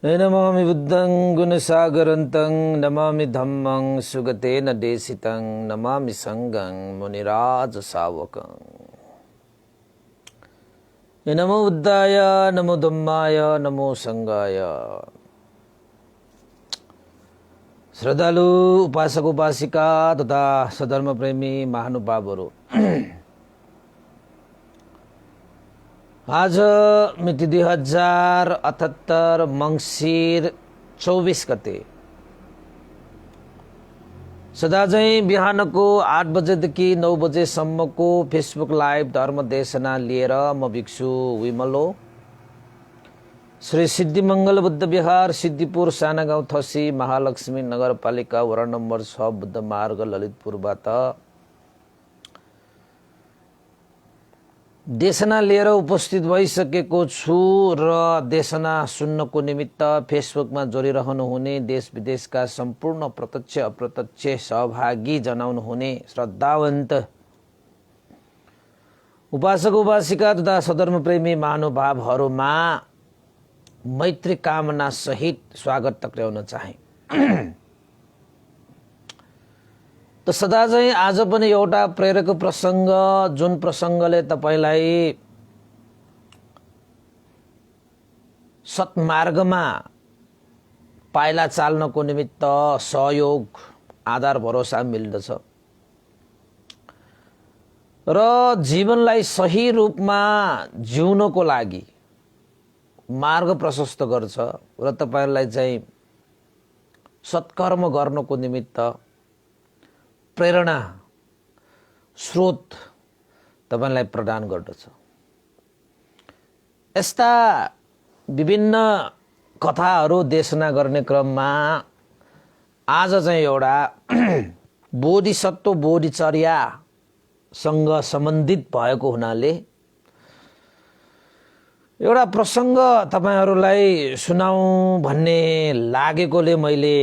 नमामि बुद्धं गुणसागरन्तं नमामि धम्मं सुगतेन देशितं नमामि संघं मुनिराजसावकं। नमो बुद्धाय नमो धम्माय नमो संघाय। श्रद्धालु उपासक उपासिका तथा सधर्म प्रेमी महानुभावहरू, आज मिति 2078 मङ्सिर 24 गते सदाझैं बिहानको 8 बजेदेखि 9 बजेसम्मको फेसबुक लाइभ धर्म देशना लिएर म भिक्षु विमलो श्री सिद्धिमङ्गल बुद्ध विहार सिद्धिपुर साना गाउँ थसी महालक्ष्मी नगरपालिका वडा नम्बर 6 बुद्ध मार्ग ललितपुरबाट देशना लिएर उपस्थित भइसकेको छु र देशना सुन्नको निमित्त फेसबुकमा जोडिरहनु हुने देश विदेशका सम्पूर्ण प्रत्यक्ष अप्रत्यक्ष सहभागी जनाउनु हुने श्रद्धावन्त उपासक उपासिका तथा सधर्म प्रेमी महानुभावहरूमा मैत्री कामना सहित स्वागत टक्र्याउन चाहे। त सदाझैं आज पनि एउटा प्रेरक प्रसङ्ग, जुन प्रसङ्गले तपाईलाई सत्मार्गमा पाइला चाल्नको निमित्त सहयोग आधार भरोसा मिल्दछ र जीवनलाई सही रूपमा जिउनको लागि मार्ग प्रशस्त गर्छ र तपाईलाई चाहिँ सत्कर्म गर्नको निमित्त प्रेरणा स्रोत तपाईलाई प्रदान गर्दछ। यस्ता विभिन्न कथाहरू देशना गर्ने क्रममा आज चाहिँ एउटा बोधिसत्व बोधिचर्यासँग सम्बन्धित भएको हुनाले एउटा प्रसङ्ग तपाईहरूलाई सुनाउँ भन्ने लागेकोले मैले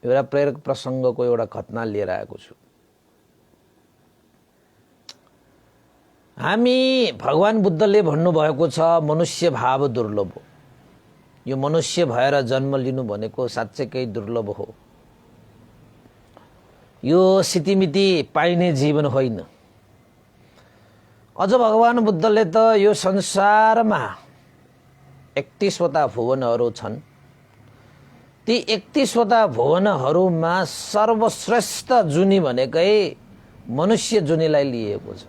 एउटा प्रेरक प्रसङ्गको एउटा घटना लिएर आएको छु। हामी भगवान बुद्धले भन्नुभएको छ मनुष्य भाव दुर्लभ हो। यो मनुष्य भएर जन्म लिनु भनेको साँच्चै दुर्लभ हो। यो सितिमिति पाइने जीवन होइन। अझ भगवान बुद्धले त यो संसारमा 31 वटा भुवनहरू छन्। ती 31 वटा भुवनहरूमा सर्वश्रेष्ठ जुनी भनेकै मनुष्य जुनीलाई लिएको छ।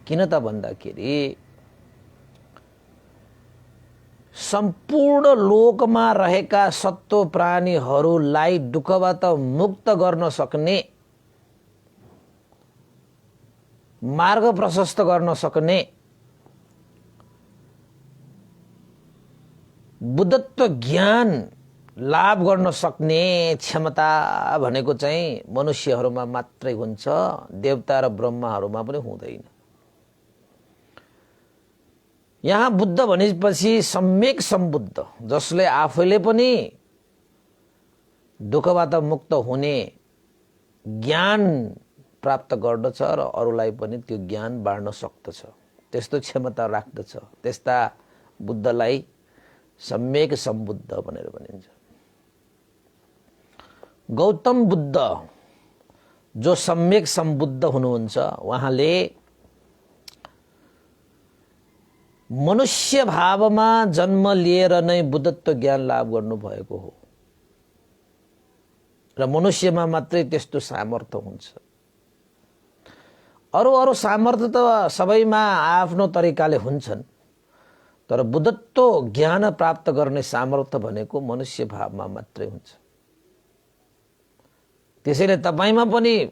किन त भन्दाखेरि सम्पूर्ण लोकमा रहेका सत्व प्राणीहरूलाई दुःखबाट मुक्त गर्न सक्ने, मार्ग प्रशस्त गर्न सक्ने बुद्धत्व ज्ञान लाभ गर्न सक्ने क्षमता भनेको चाहिँ मनुष्यहरूमा मात्रै हुन्छ। देवता र ब्रह्माहरूमा पनि हुँदैन। यहाँ बुद्ध भनेपछि सम्यक सम्बुद्ध, जसले आफैले पनि दुःखबाट मुक्त हुने ज्ञान प्राप्त गर्दछ र अरूलाई पनि त्यो ज्ञान बाँड्न सक्दछ, त्यस्तो क्षमता राख्दछ। त्यस्ता बुद्धलाई सम्यक सम्बुद्ध भनेर भनिन्छ। गौतम बुद्ध जो सम्यक सम्बुद्ध हुनुहुन्छ, उहाँले मनुष्य भावमा जन्म लिएर नै बुद्धत्व ज्ञान लाभ गर्नुभएको हो र मनुष्यमा मात्रै त्यस्तो सामर्थ्य हुन्छ। अरू सामर्थ्य त सबैमा आफ्नो तरिकाले हुन्छन्, तर बुद्धत्व ज्ञान प्राप्त गर्ने सामर्थ्य भनेको मनुष्य भावमा मात्रै हुन्छ। त्यसैले तपाईमा पनि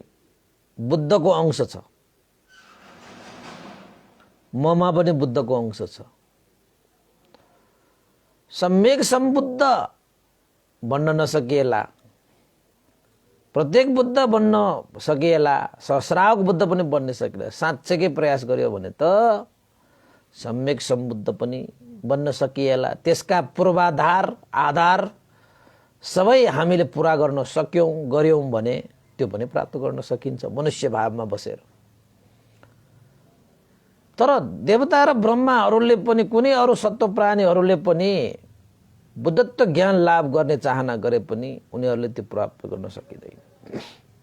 बुद्धको अंश छ, ममा पनि बुद्धको अंश छ। सम्यक सम्बुद्ध बन्न नसकिएला, प्रत्येक बुद्ध बन्न सकिएला, सहस्रावक बुद्ध पनि बन्न सकिएला। साँच्चैकै प्रयास गर्यो भने त सम्यक सम्बुद्ध पनि बन्न सकिएला। त्यसका पूर्वाधार आधार सबै हामीले पूरा गर्न गर्यौं भने त्यो पनि प्राप्त गर्न सकिन्छ मनुष्य भावमा बसेर। तर देवता र ब्रह्माहरूले पनि कुनै अरू सत्व प्राणीहरूले पनि बुद्धत्व ज्ञान लाभ गर्ने चाहना गरे पनि उनीहरूले त्यो प्राप्त गर्न सकिँदैन।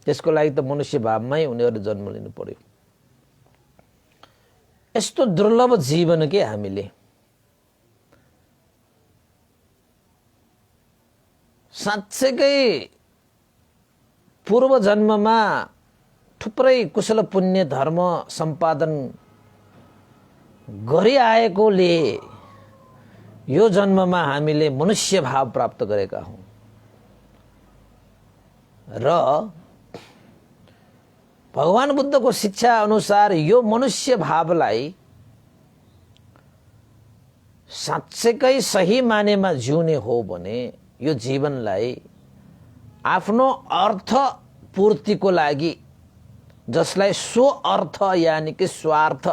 त्यसको लागि त मनुष्य भावमै उनीहरूले जन्म लिनु पर्यो। यस्तो दुर्लभ जीवन के हामीले साँच्चैकै पूर्व जन्ममा थुप्रै कुशल पुण्य धर्म सम्पादन गरिआएकोले यो जन्ममा हामीले मनुष्य भाव प्राप्त गरेका हौं र भगवान बुद्धको शिक्षा अनुसार यो मनुष्य भावलाई साँच्चैकै सही मानेमा जिउने हो भने यो जीवनलाई आफ्नो अर्थ पूर्तिको लागि, जसलाई स्व अर्थ यानी कि स्वार्थ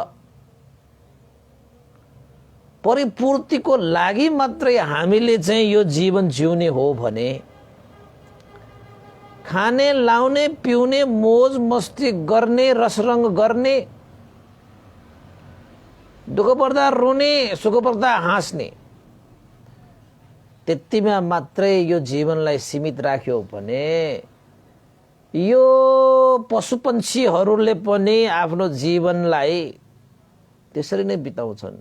परिपूर्तिको लागि मात्रै हामीले चाहिँ यो जीवन जिउने हो भने खाने लाउने पिउने मोज मस्ती गर्ने रसरंग गर्ने दुःख पर्दा रोने सुख पर्दा हाँस्ने त्यतिमा मात्रै यो जीवनलाई सीमित राख्यो भने यो पशुपन्छीहरूले पनि आफ्नो जीवनलाई त्यसरी नै बिताउँछन्।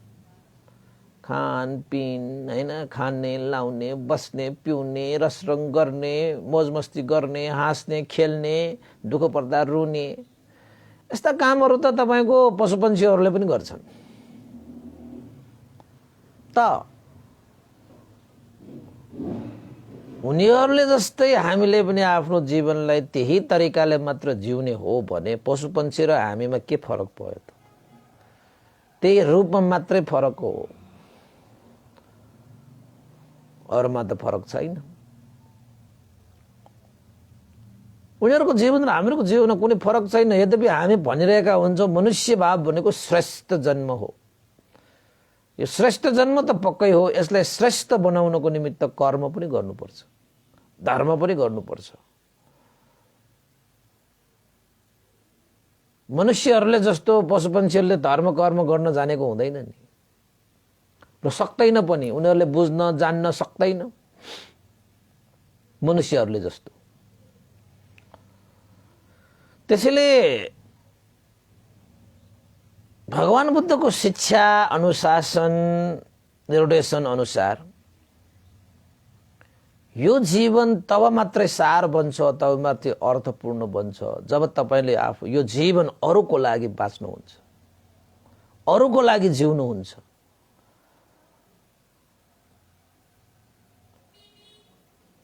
खानपिन हैन, खाने लाउने बस्ने पिउने रसरंग गर्ने मोज मस्ती गर्ने हाँस्ने खेल्ने दुःख पर्दा रुने यस्ता कामहरू त तपाईको पशुपन्छीहरूले पनि गर्छन्। त उनीहरूले जस्तै हामीले पनि आफ्नो जीवनलाई त्यही तरिकाले मात्र जिउने हो भने पशुपन्छी र हामीमा के फरक पर्यो त? त्यही रूपमा मात्रै फरक हो, अरूमा त फरक छैन। उनीहरूको जीवन र हाम्रो जीवनमा कुनै फरक छैन। यद्यपि हामी भनिरहेका हुन्छौं मनुष्य भाव भनेको श्रेष्ठ जन्म हो। यो श्रेष्ठ जन्म त पक्कै हो। यसलाई श्रेष्ठ बनाउनको निमित्त कर्म पनि गर्नुपर्छ, धर्म पनि गर्नुपर्छ। मनुष्यहरूले जस्तो पशुपन्छीहरूले धर्म कर्म गर्न जानेको हुँदैन नि, र सक्दैन पनि। उनीहरूले बुझ्न जान्न सक्दैन मनुष्यहरूले जस्तो। त्यसैले भगवान बुद्धको शिक्षा अनुशासन निर्देशन अनुसार यो जीवन तब मात्रै सार बन्छ, तब मात्रै अर्थपूर्ण बन्छ जब तपाईले आफू यो जीवन अरूको लागि बाँच्नुहुन्छ, अरूको लागि जिउनुहुन्छ।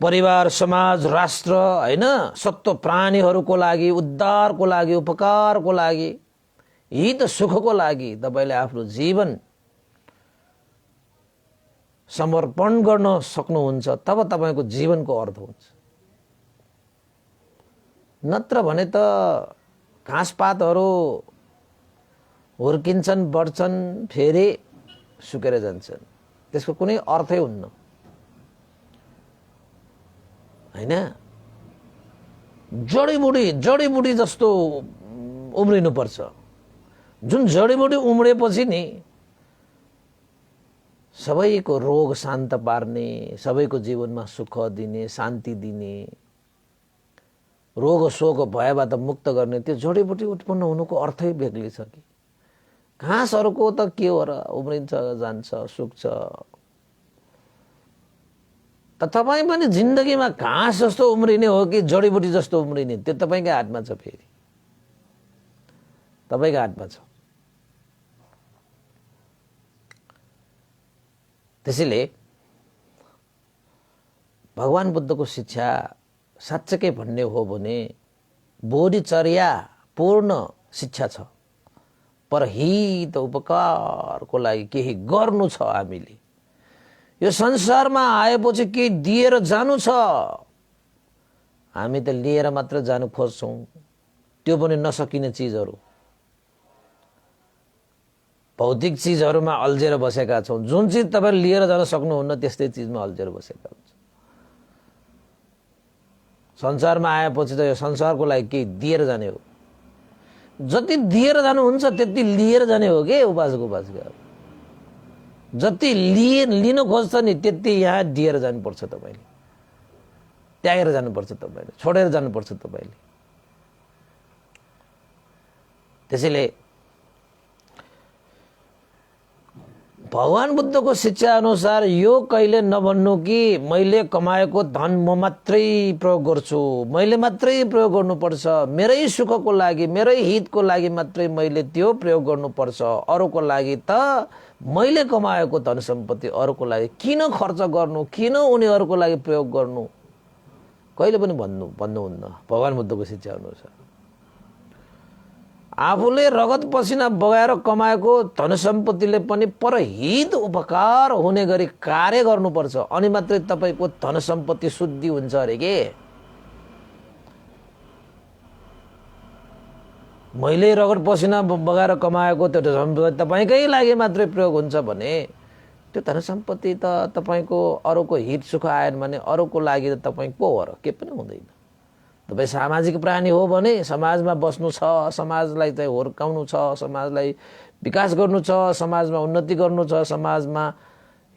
परिवार समाज राष्ट्र हैन सत्व प्राणीहरूको लागि, उद्धारको लागि, उपकारको लागि, हित सुखको लागि तपाईले आफ्नो जीवन समर्पण गर्न सक्नुहुन्छ, तब तपाईको जीवनको अर्थ हुन्छ। नत्र भने त घाँसपातहरू हुर्किन्छन्, बढ्छन्, फेरि सुकेर जान्छन्, त्यसको कुनै अर्थै हुन्न हैन। जडीबुटी जस्तो उम्रिनु पर्छ। जुन जडीबुटी उम्रेपछि नि सबैको रोग शान्त पार्ने, सबैको जीवनमा सुख दिने, शान्ति दिने, रोग शोक भयबाट मुक्त गर्ने त्यो जडीबुटी उत्पन्न हुनुको अर्थै बेग्लै छ कि। घाँसहरूको त के हो र, उम्रिन्छ जान्छ सुक्छ। त तपाई पनि जिन्दगीमा घाँस जस्तो उम्रिने हो कि जडीबुटी जस्तो उम्रिने, त्यो तपाईकै हातमा छ। फेरि तपाईकै हातमा छ। त्यसैले भगवान बुद्धको शिक्षा साँच्चै भन्ने हो भने बोधिचर्या पूर्ण शिक्षा छ। पर हित उपकारको लागि केही गर्नु छ। हामीले यो संसारमा आएपछि केही दिएर जानु छ। हामी त लिएर मात्र जानु खोज्छौं, त्यो पनि नसकिने चीजहरू, भौतिक चीजहरूमा अल्झेर बसेका छौं। जुन चीज तपाईले लिएर जान सक्नुहुन्न त्यस्तै चीजमा अल्झेर बसेका हुन्छ। संसारमा आएपछि त यो संसारको लागि केही दिएर जाने हो। जति दिएर जानुहुन्छ त्यति लिएर जाने हो के उपासक जति लिन खोज्छ नि त्यति यहाँ दिएर जानुपर्छ तपाईले, त्यागेर जानुपर्छ तपाईले, छोडेर जानुपर्छ तपाईले। त्यसैले भगवान बुद्धको शिक्षा अनुसार यो कहिले नभन्नु कि मैले कमाएको धन म मात्रै प्रयोग गर्छु, मैले मात्रै प्रयोग गर्नुपर्छ, मेरै सुखको लागि मेरै हितको लागि मात्रै मैले त्यो प्रयोग गर्नुपर्छ, अरूको लागि त मैले कमाएको धन सम्पत्ति अरूको लागि किन खर्च गर्नु, किन उनीहरूको लागि प्रयोग गर्नु, कहिले पनि भन्नुहुन्न भगवान बुद्धको शिक्षा अनुसार। आफूले रगत पसिना बगाएर कमाएको धन सम्पत्तिले पनि परहित उपकार हुने गरी कार्य गर्नुपर्छ, अनि मात्रै तपाईको धन सम्पत्ति शुद्धि हुन्छ अरे के। मैले रगत पसिना बगाएर कमाएको त्यो सम्पत्ति तपाईकै लागि मात्रै प्रयोग हुन्छ भने त्यो धन सम्पत्ति त तपाईको अरूको हित सुख आएन भने अरूको लागि त तपाई को हो र, के पनि हुँदैन। तपाईँ सामाजिक प्राणी हो भने समाजमा बस्नु छ, समाजलाई चाहिँ हुर्काउनु छ, समाजलाई विकास गर्नु छ, समाजमा उन्नति गर्नु छ, समाजमा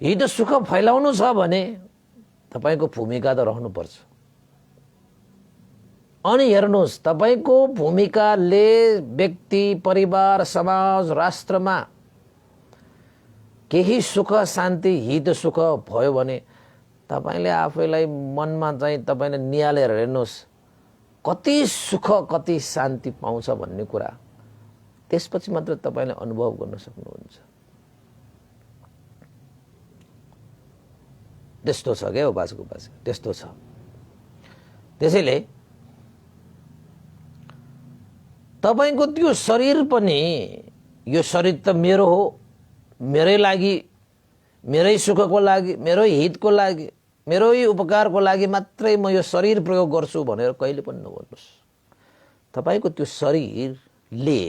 हित सुख फैलाउनु छ भने तपाईको भूमिका त रहनुपर्छ। अनि हेर्नुहोस् तपाईको भूमिकाले व्यक्ति, परिवार, समाज, राष्ट्रमा केही सुख शान्ति हित सुख भयो भने तपाईले आफैलाई मनमा चाहिँ तपाईले निहालेर हेर्नुहोस् कति सुख कति शान्ति पाउँछ भन्ने कुरा त्यसपछि मात्र तपाईले अनुभव गर्न सक्नुहुन्छ। त्यस्तो छ के उपासक त्यस्तो छ। त्यसैले तपाईको त्यो शरीर पनि, यो शरीर त मेरो हो, मेरै लागि, मेरै सुखको लागि, मेरै हितको लागि, मेरै उपकारको लागि मात्रै म यो शरीर प्रयोग गर्छु भनेर कहिले पनि नभन्नुस्। तपाईको त्यो शरीरले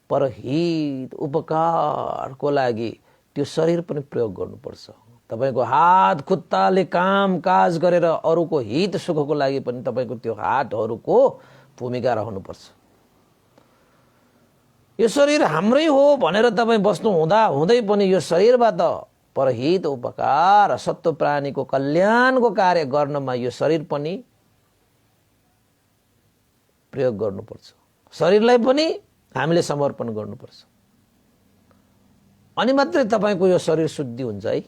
परहित उपकारको लागि त्यो शरीर पनि प्रयोग गर्नुपर्छ। तपाईको हात खुट्टाले काम काज गरेर अरूको हित सुखको लागि पनि तपाईको त्यो हातहरूको भूमिका रहनुपर्छ। यो शरीर हाम्रै हो भनेर तपाई बस्नु हुँदा हुँदै पनि यो शरीरबाट परहित उपकार सत्व प्राणीको कल्याणको कार्य गर्नमा यो शरीर पनि प्रयोग गर्नुपर्छ। शरीरलाई पनि हामीले समर्पण गर्नुपर्छ, अनि मात्रै तपाईको यो शरीर शुद्धि हुन्छ है।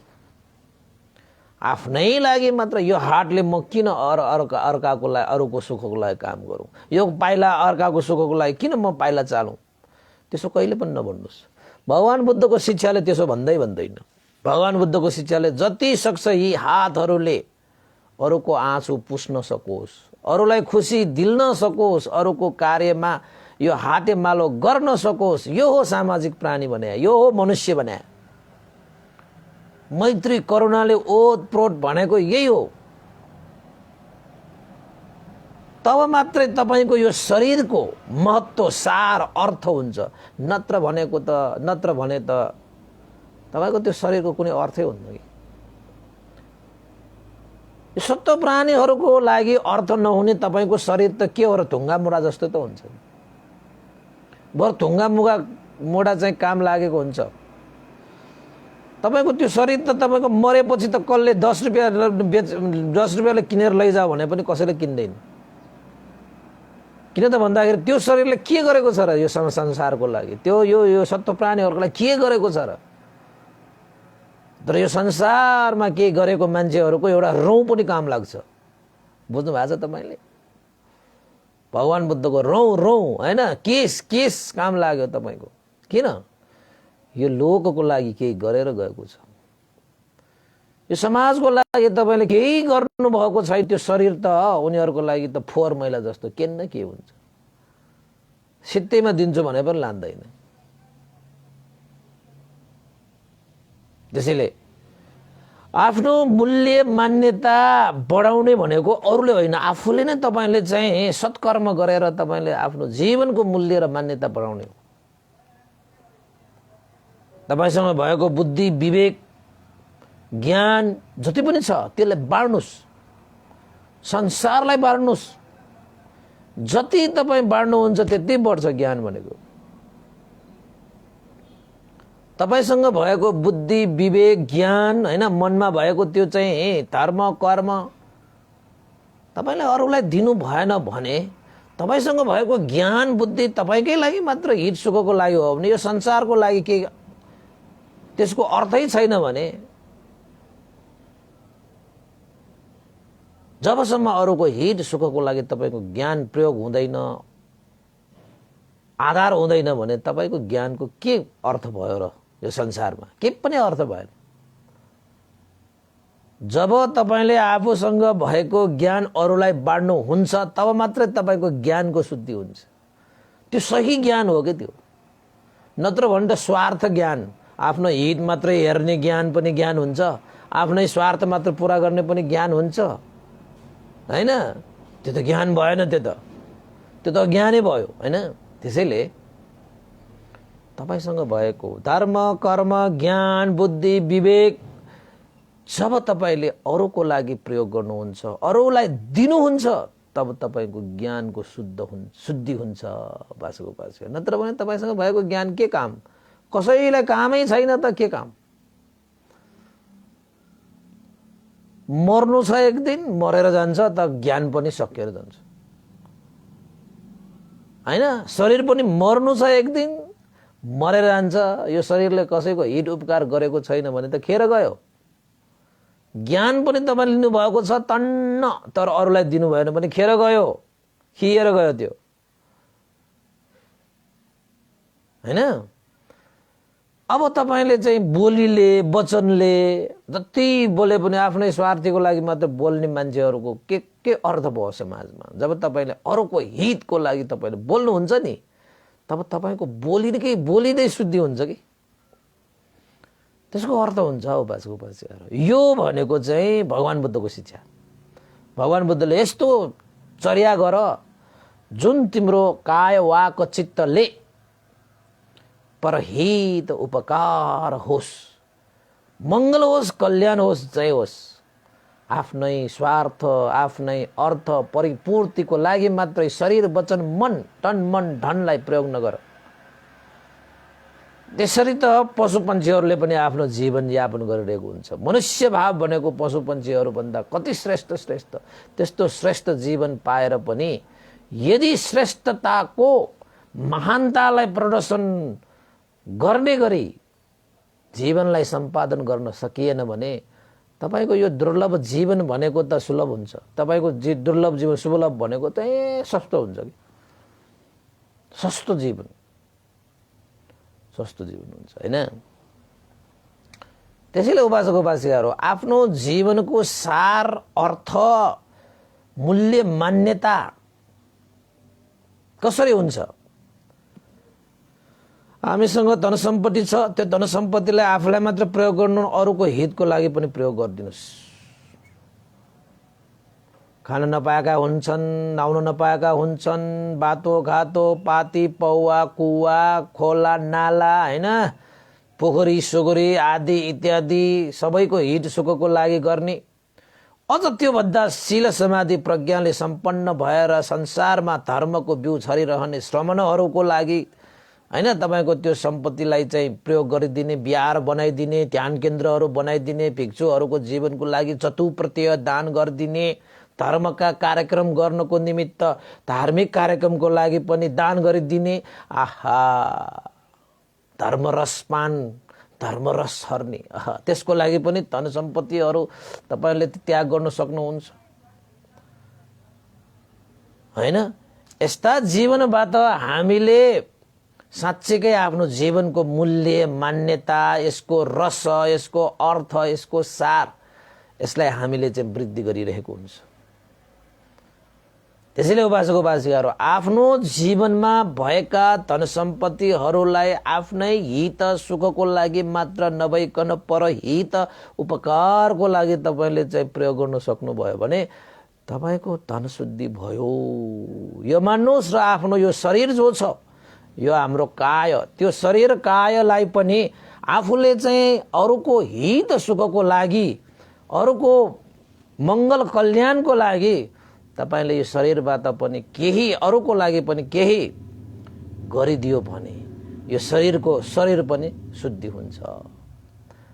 आफ्नै लागि मात्र यो हातले म किन अर्काको लागि अरूको सुखको लागि काम गरौँ, यो पाइला अर्काको सुखको लागि किन म पाइला चालौँ, त्यसो कहिले पनि नभन्नुस्। भगवान बुद्धको शिक्षाले त्यसो भन्दैन। भगवान बुद्धको शिक्षाले जति सक्छ यी हातहरूले अरूको आँसु पुस्न सकोस्, अरूलाई खुसी दिल्न सकोस्, अरूको कार्यमा यो हातेमालो गर्न सकोस्, यो हो सामाजिक प्राणी भने, यो हो मनुष्य भने। मैत्री करुणाले ओतप्रोत भनेको यही हो। तब मात्रै तपाईको यो शरीरको महत्त्व सार अर्थ हुन्छ, नत्र भने त तपाईको त्यो शरीरको कुनै अर्थै हुँदैन। यो सत्व प्राणीहरूको लागि अर्थ नहुने तपाईको शरीर त के हो र, ढुङ्गा मुढा जस्तो त हुन्छ। बरु ढुङ्गा मुढा चाहिँ काम लागेको हुन्छ। तपाईको त्यो शरीर त तपाईको मरेपछि त कसले 10 रुपैयाँले किनेर लैजाऊ भने पनि कसैले किन्दैन। किन त भन्दाखेरि त्यो शरीरले के गरेको छ र यो संसारको लागि, त्यो यो सत्व प्राणीहरूको लागि के गरेको छ र। तर यो संसारमा के गरेको मान्छेहरूको एउटा रौँ पनि काम लाग्छ। बुझ्नु भएको छ तपाईले? भगवान बुद्धको रौँ हैन, केस काम लाग्यो तपाईको। किन? यो लोकको लागि केही गरेर गएको छ। यो समाजको लागि तपाईले केही गर्नु भएको छैन। त्यो शरीर त उनीहरूको लागि त फोहोर मैला जस्तो के न के हुन्छ। सित्तैमा दिन्छु भने पनि लान्दैन। त्यसैले आफ्नो मूल्य मान्यता बढाउने भनेको अरूले होइन, आफूले नै तपाईले चाहिँ सत्कर्म गरेर तपाईले आफ्नो जीवनको मूल्य र मान्यता बढाउने हो। तपाईसँग भएको बुद्धि, विवेक, ज्ञान जति पनि छ त्यसलाई बाँड्नुस्, संसारलाई बाँड्नुस्। जति तपाईँ बाँड्नुहुन्छ त्यति बढ्छ ज्ञान भनेको। तपाईसँग भएको बुद्धि विवेक ज्ञान हैन, मनमा भएको त्यो चाहिँ धर्म कर्म तपाईले अरूलाई दिनु भएन भने, तपाईसँग भएको ज्ञान बुद्धि तपाईकै लागि मात्र हित सुखको लागि हो भने, यो संसारको लागि के त्यसको अर्थै छैन भने, जबसम्म अरूको हित सुखको लागि तपाईको ज्ञान प्रयोग हुँदैन, आधार हुँदैन भने तपाईको ज्ञानको के अर्थ भयो र? यो संसारमा के पनि अर्थ भएन। जब तपाईले आफूसँग भएको ज्ञान अरूलाई बाँड्नु हुन्छ तब मात्रै तपाईको ज्ञानको शुद्धि हुन्छ। त्यो सही ज्ञान हो के त्यो? नत्र भने त स्वार्थ ज्ञान, आफ्नो हित मात्रै हेर्ने ज्ञान पनि ज्ञान हुन्छ, आफ्नै स्वार्थ मात्र पूरा गर्ने पनि ज्ञान हुन्छ हैन? त्यो त ज्ञान भएन, त्यो त ज्ञानै भयो हैन? त्यसैले तपाईसँग भएको धर्म कर्म ज्ञान बुद्धि विवेक जब तपाईले अरूको लागि प्रयोग गर्नुहुन्छ, अरूलाई दिनुहुन्छ, तब तपाईको ज्ञानको शुद्धि हुन्छ बासको पास। नत्र भने तपाईसँग भएको ज्ञान के काम? कसैलाई कामै छैन त के काम? मर्नु छ एक दिन, मरेर जान्छ त ज्ञान पनि सकिएर जान्छ हैन? शरीर पनि मर्नु छ एक दिन, मरेर जान्छ। यो शरीरले कसैको हित उपकार गरेको छैन भने त खेर गयो। ज्ञान पनि तपाईले लिनु भएको छ तन्न, तर अरूलाई दिनु भएन भने खेर गयो, खिएर गयो त्यो हैन? अब तपाईले चाहिँ बोलीले वचनले जति बोले पनि आफ्नै स्वार्थीको लागि मात्र बोल्ने मान्छेहरूको के अर्थ भयो समाजमा? जब तपाईले अरूको हितको लागि तपाईले बोल्नुहुन्छ नि, तब तपाईको बोली नै शुद्धि हुन्छ कि? त्यसको अर्थ हुन्छ हो बासको पास। यो भनेको चाहिँ भगवान बुद्धको शिक्षा। भगवान बुद्धले यस्तो चर्या गर जुन तिम्रो काय वाक चित्तले परहित उपकार होस्, मङ्गल होस्, कल्याण होस्, जय होस्। आफ्नै स्वार्थ आफ्नै अर्थ परिपूर्तिको लागि मात्रै शरीर वचन मन तन मन धनलाई प्रयोग नगर। त्यसरी त पशुपन्छीहरूले पनि आफ्नो जीवन यापन गरिरहेको हुन्छ। मनुष्य भाव भनेको पशुपन्छीहरूभन्दा कति श्रेष्ठ। त्यस्तो श्रेष्ठ जीवन पाएर पनि यदि श्रेष्ठताको महानतालाई प्रदर्शन गर्ने गरी जीवनलाई सम्पादन गर्न सकिएन भने तपाईको यो दुर्लभ जीवन भनेको त सुलभ हुन्छ। तपाईको दुर्लभ जीवन सुलभ भनेको त सस्तो हुन्छ कि? सस्तो जीवन हुन्छ हैन? त्यसैले उपासक उपासिकाहरू आफ्नो जीवनको सार अर्थ मूल्य मान्यता कसरी हुन्छ? हामीसँग धन सम्पत्ति छ, त्यो धन सम्पत्तिलाई आफूलाई मात्र प्रयोग गर्नु, अरूको हितको लागि पनि प्रयोग गरिदिनुस्। खान नपाएका हुन्छन्, नाउन नपाएका हुन्छन्, बाटो घाटो पाती पौवा कुवा खोला नाला हैन, पोखरी सोगरी आदि इत्यादि सबैको हित सुखको लागि गर्ने। अझ त्योभन्दा शील समाधि प्रज्ञाले सम्पन्न भएर संसारमा धर्मको बिउ छरिरहने श्रमणहरूको लागि हैन, तपाईको त्यो सम्पत्तिलाई चाहिँ प्रयोग गरिदिने, बिहार बनाइदिने, ध्यान केन्द्रहरू बनाइदिने, भिक्षुहरूको जीवनको लागि चतुप्रत्यय दान गरिदिने, धर्मका कार्यक्रम गर्नको निमित्त धार्मिक कार्यक्रमको लागि पनि दान गरिदिने। आहा, धर्मरसपान धर्मरस छर्ने, त्यसको लागि पनि धन सम्पत्तिहरू तपाईले त्याग गर्न सक्नुहुन्छ हैन? यस्ता जीवनबाट हामीले साँच्चैकै आफ्नो जीवनको मूल्य मान्यता, यसको रस, यसको अर्थ, यसको सार, यसलाई हामीले चाहिँ वृद्धि गरिरहेको हुन्छ। त्यसैले उपासक उपासिकाहरू आफ्नो जीवनमा भएका धन सम्पत्तिहरूलाई आफ्नै हित सुखको लागि मात्र नभइकन परहित उपकारको लागि तपाईले चाहिँ प्रयोग गर्न सक्नुभयो भने तपाईको धन शुद्धि भयो। यो मान्नुहोस्, र आफ्नो यो शरीर जो छ, यो हाम्रो काय, त्यो शरीर कायलाई पनि आफूले चाहिँ अरूको हित सुखको लागि, अरूको मङ्गल कल्याणको लागि तपाईले यो शरीरबाट पनि केही अरूको लागि पनि केही गरिदियो भने यो शरीर पनि शुद्धि हुन्छ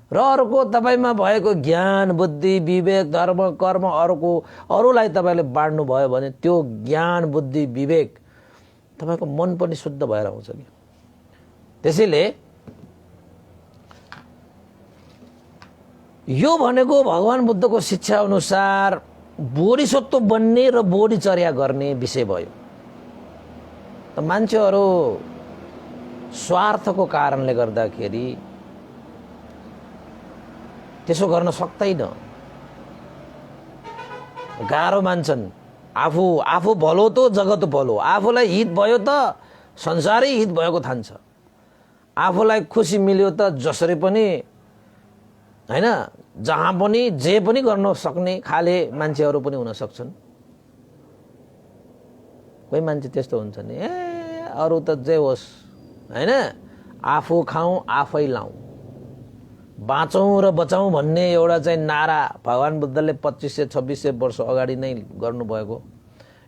र अरूको तपाईमा भएको ज्ञान बुद्धि विवेक धर्म कर्म अरूलाई तपाईले बाँड्नु भयो भने त्यो ज्ञान बुद्धि विवेक तपाईको मन पनि शुद्ध भएर आउँछ नि। त्यसैले यो भनेको भगवान बुद्धको शिक्षा अनुसार बोधिसत्व बन्ने र बोधिचर्या गर्ने विषय भयो। त मान्छेहरू स्वार्थको कारणले गर्दाखेरि त्यसो गर्न सक्दैन, गाह्रो मान्छन्। आफू भलो त जगत भलो, आफूलाई हित भयो त संसारै हित भएको ठान्छ, आफूलाई खुसी मिल्यो त जसरी पनि हैन जहाँ पनि जे पनि गर्न सक्ने खाले मान्छेहरू पनि हुन सक्छन्। कोही मान्छे त्यस्तो हुन्छ नि, अरू त जे होस् हैन आफू खाऊ आफै लाऊ, बाँचौं र बचाउँ भन्ने एउटा चाहिँ नारा भगवान बुद्धले 2500-2600 वर्ष अगाडि नै गर्नुभएको।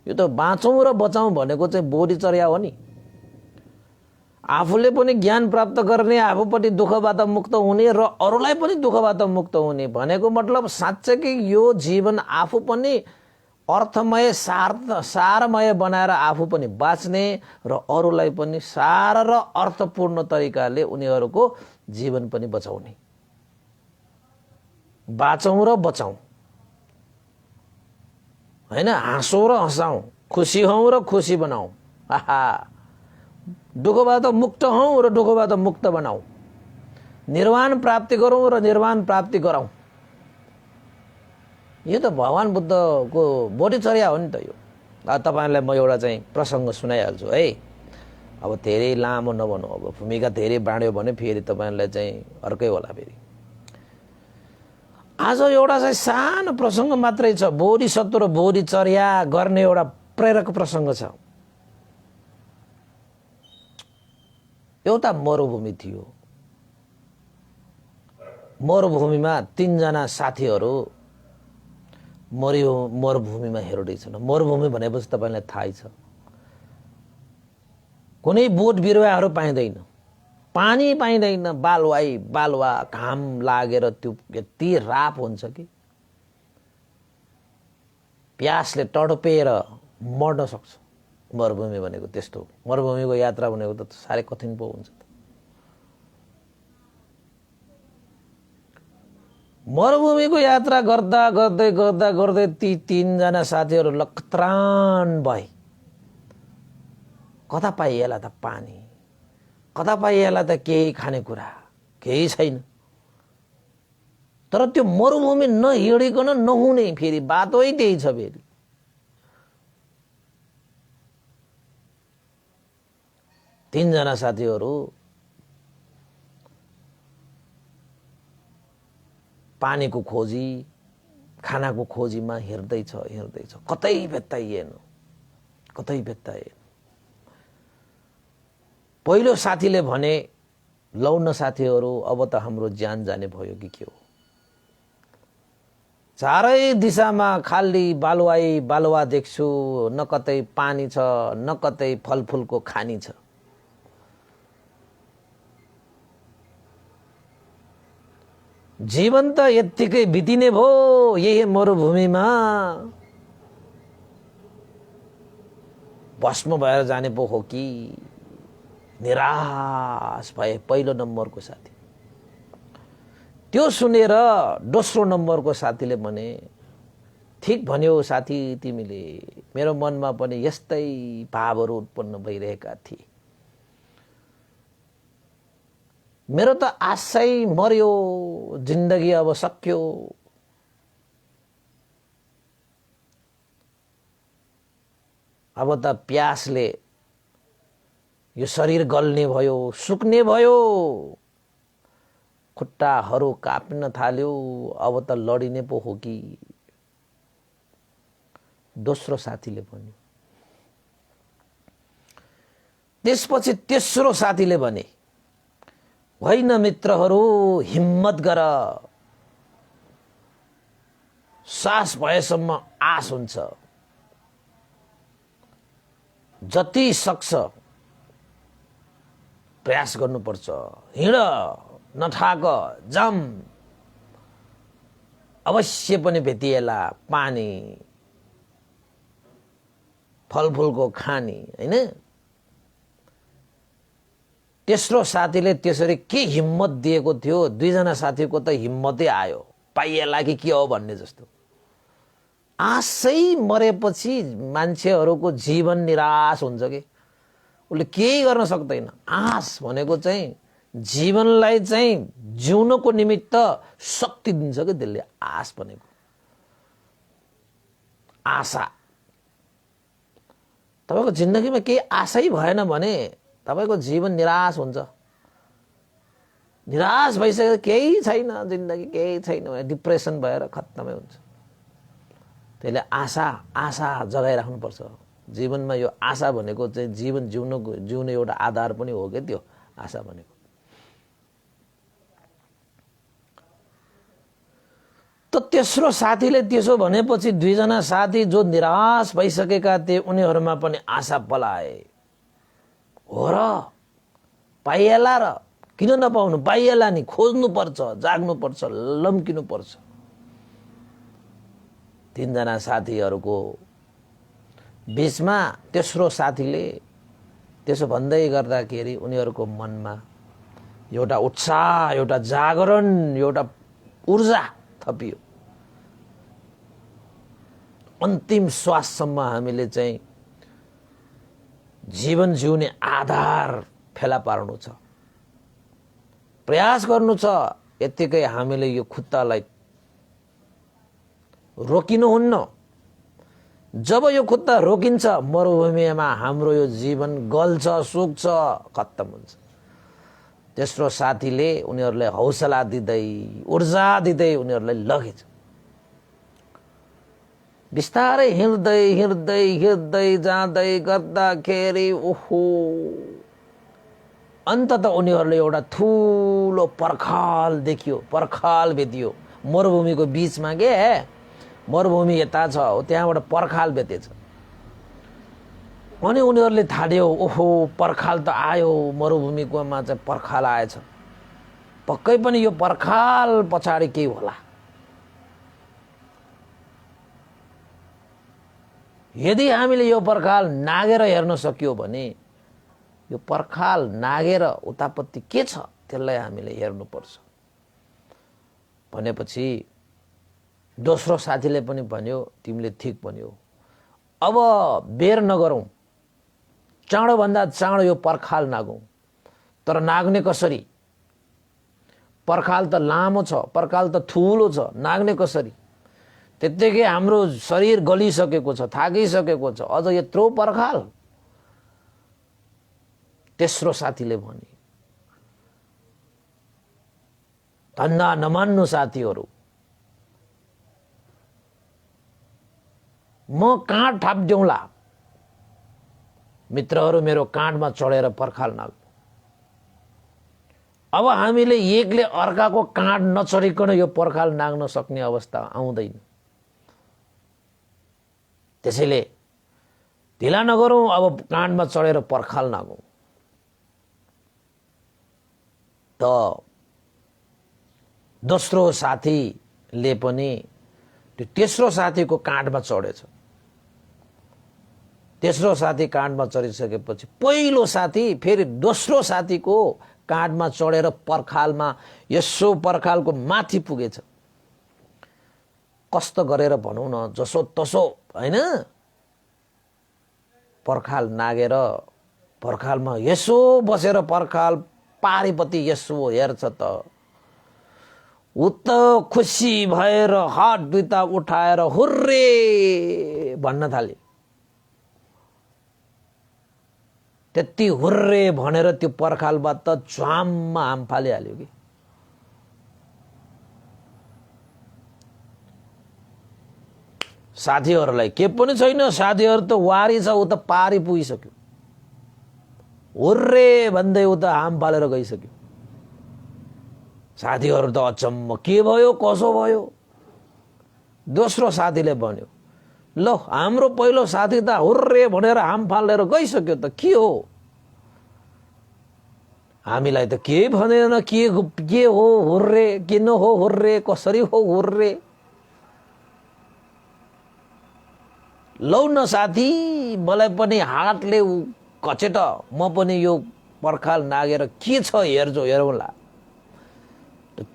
यो त बाँचौं र बचाउँ भनेको चाहिँ बोधिचर्या हो नि। आफूले पनि ज्ञान प्राप्त गर्ने, आफू पनि दुःखबाट मुक्त हुने र अरूलाई पनि दुःखबाट मुक्त हुने भनेको मतलब साँच्चै यो जीवन आफू पनि अर्थमय सारमय बनाएर आफू पनि बाँच्ने र अरूलाई पनि सार र अर्थपूर्ण तरिकाले उनीहरूको जीवन पनि बचाउने। बाँचौं र बचाउँ हैन, हाँसौँ र हँसाउँ, खुसी हौँ र खुसी बनाऊ, आहा दुःखबाट मुक्त हौँ र दुःखबाट मुक्त बनाऊ, निर्वाण प्राप्ति गरौँ र निर्वाण प्राप्ति गराउँ। यो त भगवान बुद्धको बोधिचर्या हो नि त। यो तपाईहरुलाई म एउटा चाहिँ प्रसंग सुनाइहाल्छु है। अब धेरै लामो नबन्नु, अब भूमिका धेरै बाँड्यो भने फेरि तपाईहरुलाई चाहिँ अर्कै होला। फेरि आज एउटा चाहिँ सानो प्रसंग मात्रै छ, बोधिसत्व र बोधिचर्या गर्ने एउटा प्रेरक प्रसंग छ। एउटा मरुभूमि थियो। मरुभूमिमा 3 जना साथीहरू मरुभूमिमा हेर्दैछन्। मरुभूमि भनेपछि तपाईलाई थाहै छ, कुनै बोट बिरुवाहरू पाइँदैन, पानी पाइँदैन, बालुवा घाम लागेर त्यो यति राप हुन्छ कि प्यासले तडपेर मर्न सक्छ। मरुभूमि भनेको त्यस्तो। मरुभूमिको यात्रा भनेको त साह्रै कठिन पो हुन्छ। मरुभूमिको यात्रा गर्दा गर्दै ती 3 जना साथीहरू लखत्रान भए। कता पाइएला त पानी, कता पाइएला त केही खानेकुरा, केही छैन। तर त्यो मरुभूमि नहिँडिकन नहुने फेरि बाटै त्यही छ। फेरि तीन जना साथीहरू पानीको खोजी, खानाको खोजीमा हेर्दैछ। कतै भेट्टाइएन। पहिलो साथीले भने, लौ न साथीहरू, अब त हाम्रो ज्यान जाने भयो कि के हो। चारै दिशामा खाली बालुवा देख्छु, न कतै पानी छ, न कतै फलफुलको खानी छ। जीवन त यत्तिकै बितिने भो यही मरुभूमिमा, भस्म भएर जाने पो हो कि। निराश भए पहिलो नम्बरको साथी। त्यो सुनेर दोस्रो नम्बरको साथीले भने, ठीक भन्यौ साथी, तिमीले, मेरो मनमा पनि यस्तै भावहरू उत्पन्न भइरहेका थिए। मेरो त आशै मर्यो, जिन्दगी अब सक्यो। अब त प्यासले यो शरीर गल्ने भयो, सुक्ने भयो, खुट्टाहरू काप्न थाल्यो, अब त लडिने पो हो कि। दोस्रो साथीले भन्यो। त्यसपछि तेस्रो साथीले भने, होइन मित्रहरू, हिम्मत गर, सास भएसम्म आस हुन्छ। जति सक्छ प्रयास गर्नुपर्छ। हिँड, नठाक, जाम, अवश्य पनि भेटिएला पानी, फलफुलको खानी, हैन? तेस्रो साथीले त्यसरी के हिम्मत दिएको थियो, दुईजना साथीको त हिम्मतै आयो, पाइएला कि के हो भन्ने जस्तो। आशै मरेपछि मान्छेहरूको जीवन निराश हुन्छ कि उसले केही गर्न सक्दैन। आश भनेको चाहिँ जीवनलाई चाहिँ जिउनको निमित्त शक्ति दिन्छ कि त्यसले। आश भनेको आशा। तपाईको जिन्दगीमा केही आशै भएन भने तपाईको जीवन निराश हुन्छ। निराश भइसक्यो, केही छैन जिन्दगी, केही छैन भने डिप्रेसन भएर खत्तमै हुन्छ। त्यसले आशा जगाइराख्नुपर्छ जीवनमा। यो आशा भनेको चाहिँ जीवन जिउने एउटा आधार पनि हो के त्यो आशा भनेको। त तेस्रो साथीले त्यसो भनेपछि दुईजना साथी जो निराश भइसकेका थिए उनीहरुमा पनि आशा पलाए। हो र, पाइएला र, किन नपाउनु, पाइएला नि, खोज्नु पर्छ, जाग्नु पर्छ, लम्किनु पर्छ। तीनजना साथीहरुको बीचमा तेस्रो साथीले त्यसो भन्दै गर्दाखेरि उनीहरुको मनमा एउटा उत्साह, एउटा जागरण, एउटा ऊर्जा थपियो। अन्तिम श्वाससम्म हामीले चाहिँ जीवन जिउने आधार फेला पार्नु छ, प्रयास गर्नु छ। यतिकै हामीले यो खुट्टालाई रोकिनुहुन्न। जब यो खुट्टा रोकिन्छ मरुभूमिमा हाम्रो यो जीवन गल्छ, सुक्छ, खत्तम हुन्छ। तेस्रो साथीले उनीहरुलाई हौसला दिँदै, ऊर्जा दिँदै उनीहरुलाई लगेछ। बिस्तारै हिँड्दै हिँड्दै हिँड्दै जाँदै गर्दाखेरि ओहो, अन्ततः उनीहरुले एउटा ठूलो पर्खाल देखियो, पर्खाल भेटियो मरुभूमिको बीचमा के। मरुभूमि यता छ, त्यहाँबाट पर्खाल भेटेछ। अनि उनीहरुले थाल्यो, ओहो पर्खाल त आयो, मरुभूमिकोमा चाहिँ पर्खाल आएछ, पक्कै पनि यो पर्खाल पछाडी के होला। यदि हामीले यो पर्खाल नागेर हेर्न सक्यो भने यो पर्खाल नागेर उतापट्टि के छ त्यसलाई हामीले हेर्नुपर्छ भनेपछि दोस्रो साथीले पनि भन्यो, तिमीले ठीक भन्यो, अब बेर नगरौं, चाँडो भन्दा चाँडो यो पर्खाल नागौं। तर नाग्ने कसरी? पर्खाल त लामो छ, पर्खाल त ठूलो छ, नाग्ने कसरी? त्यतिकै हाम्रो शरीर गलिसकेको छ, थाकिसकेको छ, अझ यत्रो पर्खाल। तेस्रो साथीले भने, धन्दा नमान्नु साथीहरु, म काँड थाप्देऊला, मित्रहरु मेरो काँडमा चढेर पर्खाल नाग्नु। अब हामीले एकले अर्काको काँड नचढिकन यो पर्खाल नाग्न सक्ने अवस्था आउँदैन। त्यसैले ढिला नगरौं, अब काँडमा चढेर पर्खाल नागौं। त दोस्रो साथीले पनि त्यो तेस्रो साथीको काँडमा चढेछ। तेस्रो साथी काँडमा चढिसकेपछि पहिलो साथी फेरि दोस्रो साथीको काँडमा चढेर पर्खालमा यसो पर्खालको माथि पुगेछ। कस्तो गरेर भनौं न, जसो तसो हैन, पर्खाल नागेर पर्खालमा यसो बसेर पर्खाल पारिपति यसो हेर्छ त उत खुसी भएर हात दुईटा उठाएर हुर्रे भन्न थाले। त्यति हुर्रे भनेर त्यो पर्खालबाट झ्वाममा हाम फालिहाल्यो कि। साथीहरुलाई के पनि छैन, साथीहरु त वारी छ, उ त पारी पुगिसक्यो, हुर्रे भन्दै उ त हाम फालेर गइसक्यो। साथीहरु त अचम्म, के भयो कसो भयो? दोस्रो साथीले भन्यो, ल ल हाम्रो पहिलो साथी त हुर्रे भनेर हाम फालेर गइसक्यो त के हो, हामीलाई त के भनेन, के हो हुर्रे, किन हो हुर्रे, कसरी हो हुर्रे। लौ न साथी मलाई पनि हातले कचेट, म पनि यो पर्खाल नागेर के छ हेर्जो हेरौँला।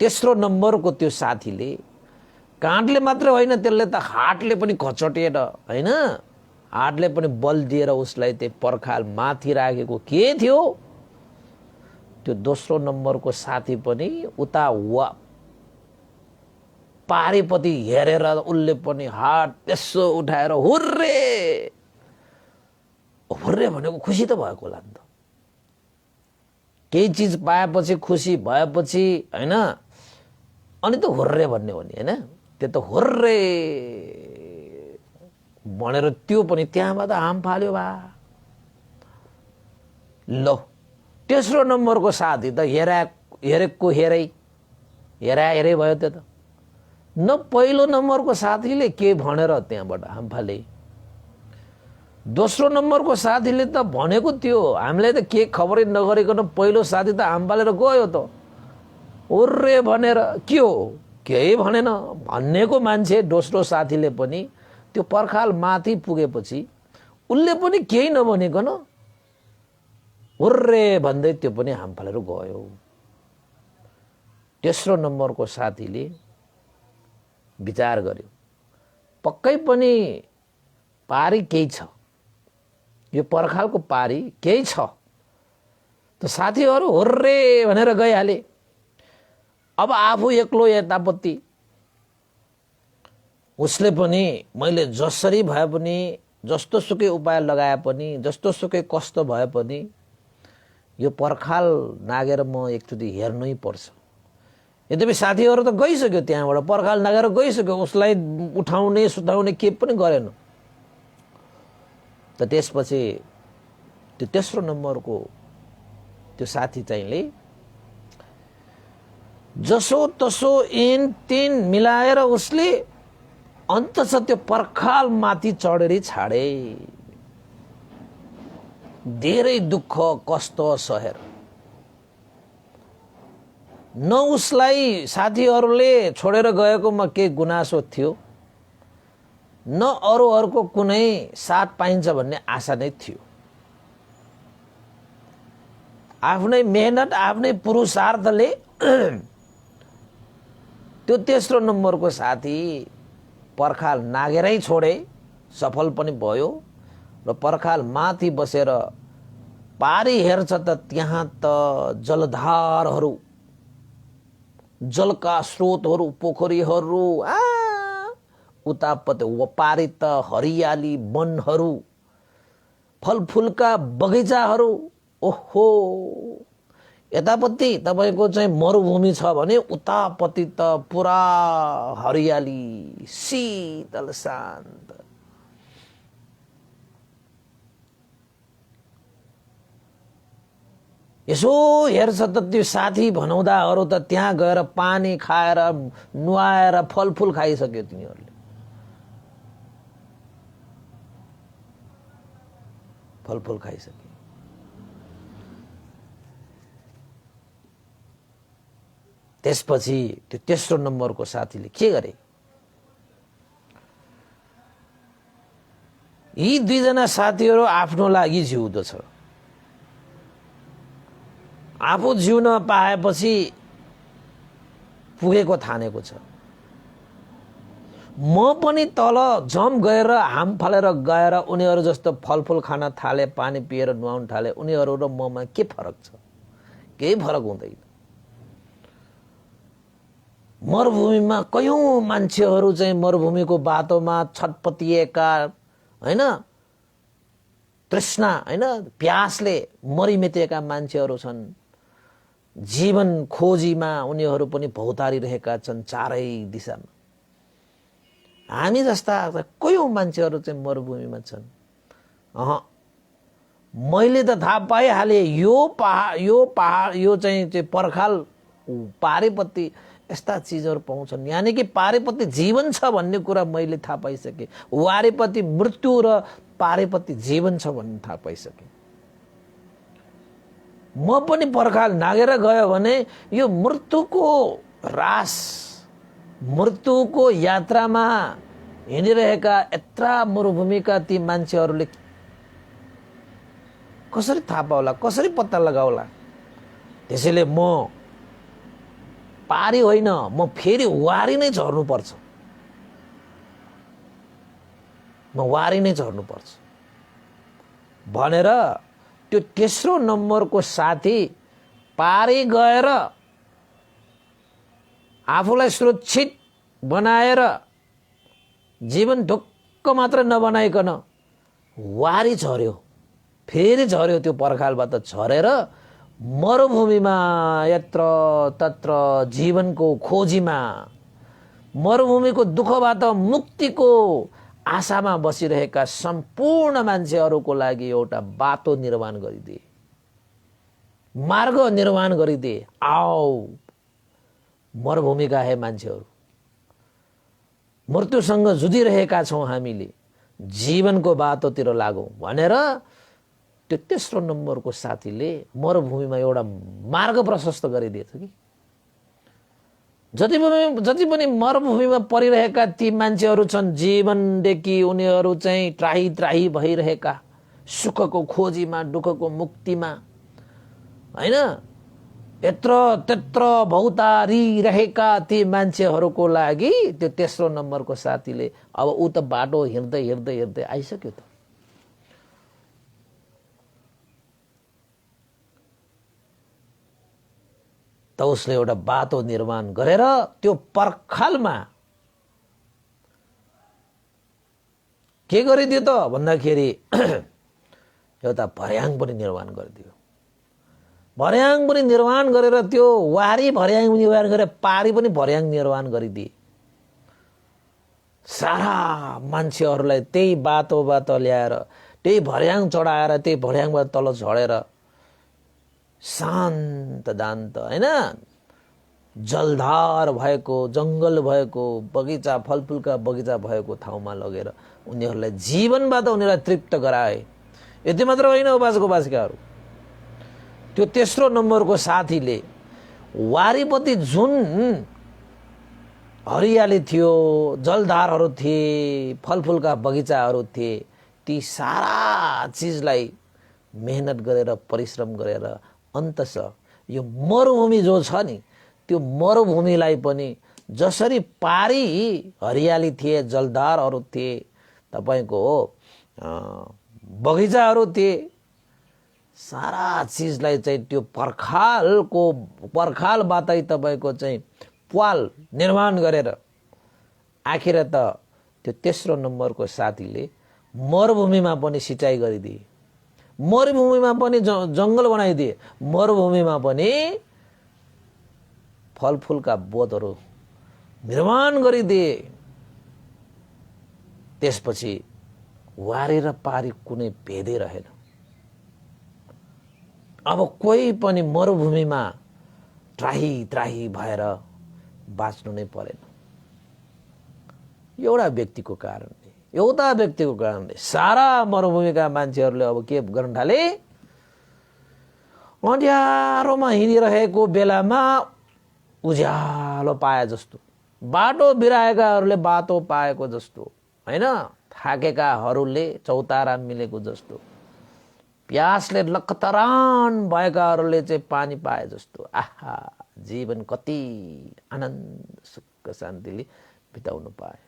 तेस्रो नम्बरको त्यो साथीले काँडले मात्र होइन, त्यसले त हातले पनि कचटेर होइन, हातले पनि बल दिएर उसलाई त्यो पर्खाल माथि राखेको के थियो। त्यो दोस्रो नम्बरको साथी पनि उता पारेपट्टि हेरेर उसले पनि हात त्यसो उठाएर हुर्रे हुर्रे भनेको खुसी त भएको होला नि त। केही चिज पाएपछि खुसी भएपछि होइन, अनि त हुर्रे भन्ने हो नि होइन। त्यो त हुर्रे भनेर त्यो पनि त्यहाँबाट हाम फाल्यो बा। ल तेस्रो नम्बरको साथी त हेरेको हेरै भयो। त्यो त न पहिलो नम्बरको साथीले के भनेर त्यहाँबाट हाम फाले, दोस्रो नम्बरको साथीले त भनेको थियो, हामीलाई त के खबरै नगरिकन पहिलो साथी त हाम फालेर गयो त हुर्रे भनेर। के हो, केही भनेन भन्नेको मान्छे दोस्रो साथीले पनि त्यो पर्खाल माथि पुगेपछि उसले पनि केही नभनिकन हुर्रे भन्दै त्यो पनि हाम फालेर गयो। तेस्रो नम्बरको साथीले विचार गर्यो, पक्कै पनि पारी केही छ, यो पर्खालको पारी केही छ। त साथीहरू हुर्रे भनेर गइहाले। अब आफू एक्लो यतापट्टि उसले पनि मैले जसरी भए पनि, जस्तो सुकै उपाय लगाए पनि, जस्तो सुकै कष्ट भए पनि यो पर्खाल नागेर म एकचोटि हेर्नै पर्छ। यद्यपि साथीहरू त गइसक्यो, त्यहाँबाट पर्खाल नागेर गइसक्यो, उसलाई उठाउने सुताउने के पनि गरेन। त त्यसपछि त्यो तेस्रो नम्बरको त्यो साथी चाहिँले जसो तसो ऐन तीन मिलाएर उसले अन्तत त्यो पर्खाल माथि चढेर छाडे। धेरै दुःख कष्ट सहेर न उसलाई साथीहरूले छोडेर गएकोमा केही गुनासो थियो, न अरूहरूको कुनै साथ पाइन्छ भन्ने आशा नै थियो। आफ्नै मेहनत आफ्नै पुरुषार्थले त्यो तेस्रो नम्बरको साथी पर्खाल नागेरै छोडे, सफल पनि भयो। र पर्खाल माथि बसेर पारी हेर्छ त त्यहाँ त जलधारहरू, जलका स्रोतहरू, पोखरीहरू, उतापट्टि पारी त हरियाली वनहरू, फलफुलका बगैँचाहरू। ओहो, यतापट्टि तपाईको चाहिँ मरुभूमि छ भने उतापट्टि त पुरा हरियाली, शीतल शान्त। यसो हेर्छ त त्यो साथी भनाउँदाहरू त त्यहाँ गएर पानी खाएर नुहाएर फलफुल खाइसक्यो तिनीहरूले। फलफुल खाइसक्यो। त्यसपछि त्यो तेस्रो नम्बरको साथीले के गरे, यी दुईजना साथीहरू आफ्नो लागि जिउँदछ। आफू जिउन पाएपछि पुगेको ठानेको छ। म पनि तल जम गएर हाम फालेर गएर उनीहरू जस्तो फलफुल खान थाले, पानी पिएर नुहाउन थाले। उनीहरू र ममा के फरक छ? केही फरक हुँदैन। मरुभूमिमा कयौं मान्छेहरू चाहिँ मरुभूमिको बाटोमा छटपटिएका हैन, तृष्णा हैन, प्यासले मरिमेटेका मान्छेहरू छन्। जीवन खोजीमा उनीहरू पनि भौतारिरहेका छन् चारै दिशामा। हामी जस्ता कयौं मान्छेहरू चाहिँ मरुभूमिमा छन्। मैले त थाहा पाइहाले यो पहाड यो चाहिँ पर्खाल पारेपट्टि यस्ता चिजहरू पाउँछन्। यानि कि पारेपति जीवन छ भन्ने कुरा मैले थाहा पाइसकेँ, वारेपति मृत्यु र पारेपति जीवन छ भन्ने थाहा पाइसकेँ। म पनि पर्खाल नागेर गयो भने यो मृत्युको रास, मृत्युको यात्रामा हिँडिरहेका यत्रा मरुभूमिका ती मान्छेहरूले कसरी थाहा पाउला, कसरी पत्ता लगाउला? त्यसैले म पारी होइन, म फेरि वारी नै झर्नुपर्छ, म वारी नै झर्नुपर्छ भनेर त्यो तेस्रो नम्बरको साथी पारी गएर आफूलाई सुरक्षित बनाएर जीवन ढुक्क मात्र नबनाइकन वारी झर्यो, फेरि झर्यो। त्यो पर्खालबाट झरेर मरुभूमिमा यत्र तत्र जीवनको खोजीमा, मरुभूमिको दुःखबाट मुक्तिको आशामा बसिरहेका सम्पूर्ण मान्छेहरूको लागि एउटा बाटो निर्माण गरिदिए, मार्ग निर्माण गरिदिए। आओ मरुभूमिका हे मान्छेहरू, मृत्युसँग जुधिरहेका छौँ हामीले, जीवनको बाटोतिर लागौँ भनेर त्यो तेस्रो नम्बरको साथीले मरुभूमिमा एउटा मार्ग प्रशस्त गरिदिएछ कि जति पनि मरुभूमिमा परिरहेका ती मान्छेहरू छन्, जीवनदेखि उनीहरू चाहिँ त्राही त्राही भइरहेका, सुखको खोजीमा, दुःखको मुक्तिमा, हैन, यत्र त्यत्र भौतारिरहेका ती मान्छेहरूको लागि त्यो तेस्रो नम्बरको साथीले अब ऊ त बाटो हिँड्दै हिँड्दै हिँड्दै आइसक्यो त उसले एउटा बाटो निर्माण गरेर त्यो पर्खालमा के गरिदियो त भन्दाखेरि एउटा भर्याङ पनि निर्माण गरिदियो। भर्याङ पनि निर्माण गरेर त्यो वारी भर्याङ निर्माण गरेर पारी पनि भर्याङ निर्माण गरिदिए। सारा मान्छेहरूलाई त्यही बाटोबाट ल्याएर त्यही भर्याङ चढाएर त्यही भर्याङबाट तल झरेर शान्त दान्त, हैन, जलधार भएको, जङ्गल भएको, बगैँचा, फलफुलका बगैँचा भएको ठाउँमा लगेर उनीहरूलाई जीवनबाट उनीहरूलाई तृप्त गराए। यति मात्र होइन उपासक उपासिकाहरू, त्यो तेस्रो नम्बरको साथीले वारीपति जुन हरियाली थियो, जलधारहरू थिए, फलफुलका बगैँचाहरू थिए, ती सारा चिजलाई मेहनत गरेर, परिश्रम गरेर अन्ततः यो मरुभूमि जो छ नि, त्यो मरुभूमिलाई पनि जसरी पारी हरियाली थिए, जलधारहरू थिए, तपाईको बगैँचाहरू थिए, सारा चिजलाई चाहिँ त्यो पर्खालबाटै तपाईको चाहिँ प्वाल निर्माण गरेर आखिर त त्यो तेस्रो नम्बरको साथीले मरुभूमिमा पनि सिँचाइ गरिदिए, मरुभूमिमा पनि जङ्गल बनाइदिए, मरुभूमिमा पनि फलफुलका बोटहरू निर्माण गरिदिए। त्यसपछि वारी र पारी कुनै भेदै रहेन। अब कोही पनि मरुभूमिमा त्राही त्राही भएर बाँच्नु नै परेन। एउटा व्यक्तिको कारणले सारा मरुभूमिका मान्छेहरूले अब के गर्न थाले, अँध्यारोमा हिँडिरहेको बेलामा उज्यालो पाए जस्तो, बाटो बिराएकाहरूले बाटो पाएको जस्तो, हैन, थाकेकाहरूले चौतारा मिलेको जस्तो, प्यासले लखतरान भएकाहरूले चाहिँ पानी पाए जस्तो, आहा, जीवन कति आनन्द सुख शान्तिले बिताउनु पाए।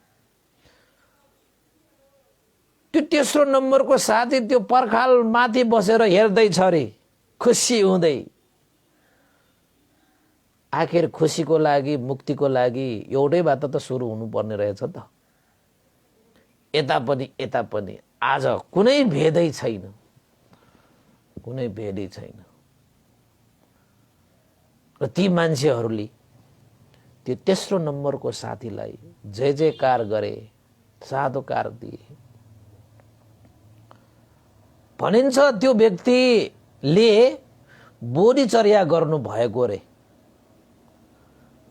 त्यो तेस्रो नम्बरको साथी त्यो पर्खाल माथि बसेर हेर्दैछ रे, खुसी हुँदै। आखिर खुसीको लागि, मुक्तिको लागि एउटै बाटो त सुरु हुनुपर्ने रहेछ त। यता पनि आज कुनै भेदै छैन, कुनै भेदै छैन। र ती मान्छेहरूले त्यो तेस्रो नम्बरको साथीलाई जय जयकार गरे, साधुकार दिए। भनिन्छ त्यो व्यक्तिले बोधीचर्या गर्नु भएको रे।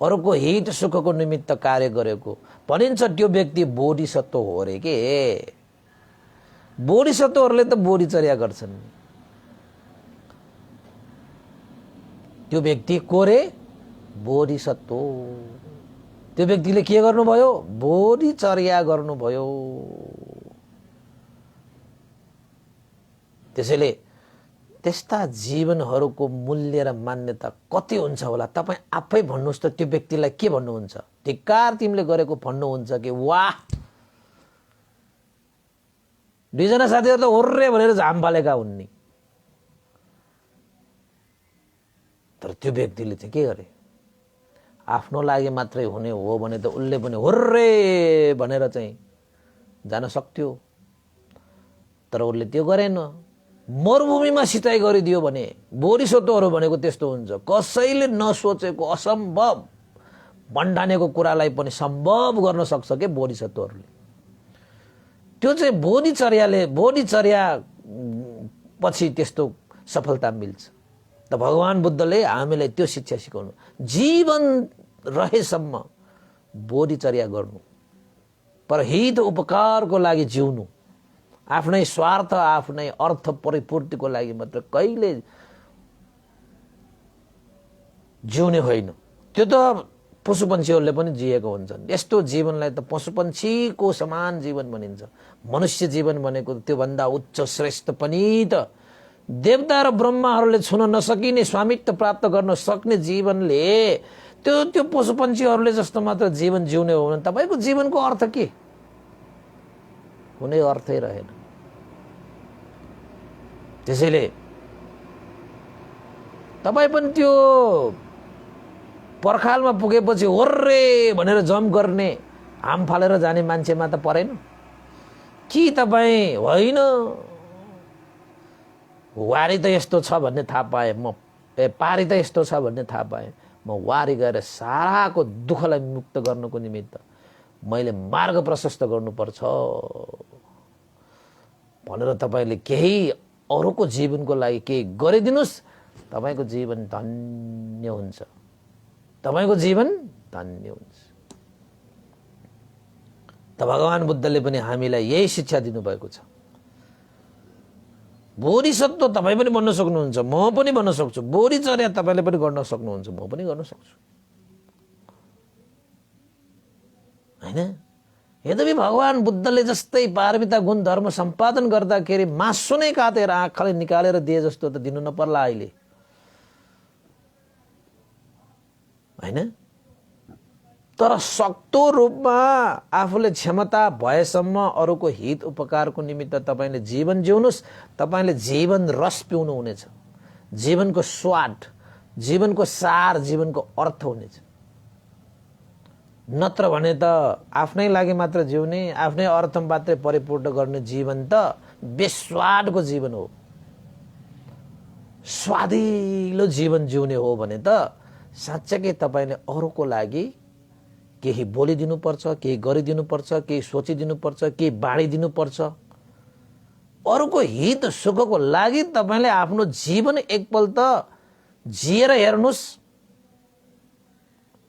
अरूको हित सुखको निमित्त कार्य गरेको भनिन्छ त्यो व्यक्ति बोधिसत्व हो रे के। बोधिसत्वहरूले त बोधिचर्या गर्छन्। त्यो व्यक्ति को रे? बोधिसत्व। त्यो व्यक्तिले के गर्नुभयो? बोधिचर्या गर्नुभयो। त्यसैले त्यस्ता जीवनहरूको मूल्य र मान्यता कति हुन्छ होला तपाईँ आफै भन्नुहोस् त। त्यो व्यक्तिलाई के भन्नुहुन्छ? धिक्कार तिमीले गरेको भन्नुहुन्छ कि वाह? दुईजना साथीहरू त होर्रे भनेर झाम फालेका हुन् नि। तर त्यो व्यक्तिले चाहिँ के गरे? आफ्नो लागि मात्रै हुने हो भने त उसले पनि होर्रे भनेर चाहिँ जान सक्थ्यो। तर उसले त्यो गरेन। मरुभूमिमा सिँचाइ गरिदियो भने बोधिसत्वहरू भनेको त्यस्तो हुन्छ। कसैले नसोचेको असम्भव भन्ठानेको कुरालाई पनि सम्भव गर्न सक्छ के बोधिसत्वहरूले। त्यो चाहिँ बोधिचर्या पछि त्यस्तो सफलता मिल्छ। त भगवान बुद्धले हामीलाई त्यो शिक्षा सिकाउनु। जीवन रहेसम्म बोधिचर्या गर्नु, पर हित उपकारको लागि जिउनु, आफ्नै स्वार्थ आफ्नै अर्थ परिपूर्तिको लागि मात्र कहिले जिउने होइन। त्यो त पशुपन्छीहरूले पनि जिएको हुन्छन्। यस्तो जीवनलाई त पशुपन्छीको समान जीवन भनिन्छ। मनुष्य जीवन भनेको त्योभन्दा उच्च श्रेष्ठ पनि त देवता र ब्रह्माहरूले छुन नसकिने स्वामित्व प्राप्त गर्न सक्ने जीवनले त्यो पशुपन्छीहरूले जस्तो मात्र जीवन जिउने हो भने तपाईँको जीवनको अर्थ के? कुनै अर्थै रहेन। त्यसैले तपाईँ पनि त्यो पर्खालमा पुगेपछि होर्रे भनेर जम्प गर्ने, हाम फालेर जाने मान्छेमा त परेन कि तपाईँ? होइन, वारी त यस्तो छ भन्ने थाहा पाएँ म, पारी त यस्तो छ भन्ने थाहा पाएँ म, वारी गएर साराको दुःखलाई मुक्त गर्नको निमित्त मैले मार्ग प्रशस्त गर्नुपर्छ भनेर तपाईँले केही अरूको जीवनको लागि केही गरिदिनुहोस्, तपाईँको जीवन धन्य हुन्छ। तपाईँको जीवन धन्य हुन्छ। त भगवान बुद्धले पनि हामीलाई यही शिक्षा दिनुभएको छ। बोधिसत्व तपाईँ पनि बन्न सक्नुहुन्छ, म पनि बन्न सक्छु। बोधिचर्या तपाईँले पनि गर्न सक्नुहुन्छ, म पनि गर्न सक्छु, हैन? यद्यपि भगवान बुद्धले जस्तै पारमिता गुण धर्म सम्पादन गर्दाखेरि मासु नै काटेर आँखाले निकालेर दिए जस्तो त दिनु नपर्ला अहिले, हैन? तर सक्दो रूपमा आफूले क्षमता भएसम्म अरूको हित उपकारको निमित्त तपाईँले जीवन जिउनुहोस्। तपाईँले जीवन रस पिउनु हुनेछ, जीवनको स्वाद, जीवनको सार, जीवनको अर्थ हुनेछ। नत्र भने त आफ्नै लागि मात्र जिउने, आफ्नै अर्थ मात्रै परिपूर्ण गर्ने जीवन त बेस्वादको जीवन हो। स्वादिलो जीवन जिउने हो भने त साँच्चै तपाईँले अरूको लागि केही बोलिदिनुपर्छ, केही गरिदिनुपर्छ, केही सोचिदिनुपर्छ, केही बाँडिदिनुपर्छ। अरूको हित सुखको लागि तपाईँले आफ्नो जीवन एकपल्ट जिएर हेर्नुहोस्,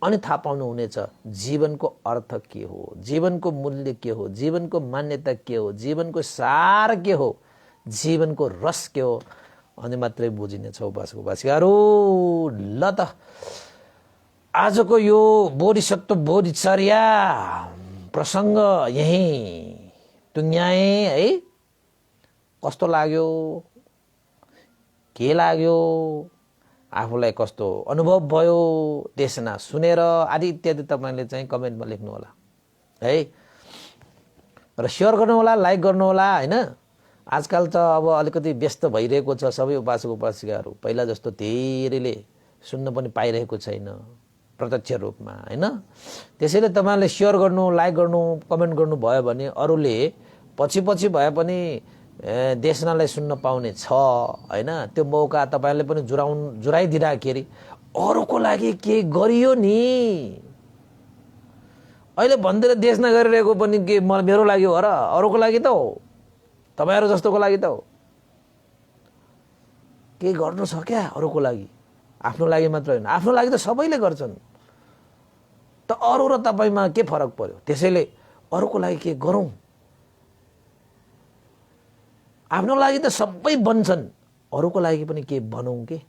अनि थाहा पाउनुहुनेछ जीवनको अर्थ के हो, जीवनको मूल्य के हो, जीवनको मान्यता के हो, जीवनको सार के हो, जीवनको रस के हो। अनि मात्रै बुझिनेछ उपासकहरू। ल त आजको यो बोधिसत्व बोधिचर्या प्रसङ्ग यही टुङ्ग्याए है। कस्तो लाग्यो, के लाग्यो, आफूलाई कस्तो अनुभव भयो, देशना सुनेर आदि इत्यादि तपाईँले चाहिँ कमेन्टमा लेख्नु होला है, र सेयर गर्नुहोला, लाइक गर्नुहोला, हैन? आजकल त अब अलिकति व्यस्त भइरहेको छ सबै उपासक उपासिकाहरू। पहिला जस्तो धेरैले सुन्न पनि पाइरहेको छैन प्रत्यक्ष रूपमा, हैन? त्यसैले तपाईँले सेयर गर्नु, लाइक गर्नु, कमेन्ट गर्नु भयो भने अरूले पछि भए पनि देशनालाई सुन्न पाउने छ, हैन? त्यो मौका तपाईँले पनि जुराइदिँदाखेरि अरूको लागि के गरियो नि। अहिले भन्दै देशना गरिरहेको पनि के मेरो लागि हो र अरूको लागि त हो, तपाईँहरू जस्तोको लागि त हो। के गर्नु छ क्या अरूको लागि? आफ्नो लागि मात्र होइन, आफ्नो लागि त सबैले गर्छन्। त अरू र तपाईमा के फरक पर्यो? त्यसैले अरूको लागि के गरौँ? आफ्नो लागि त सबै बन्छन्, अरूको लागि पनि के बनौँ के?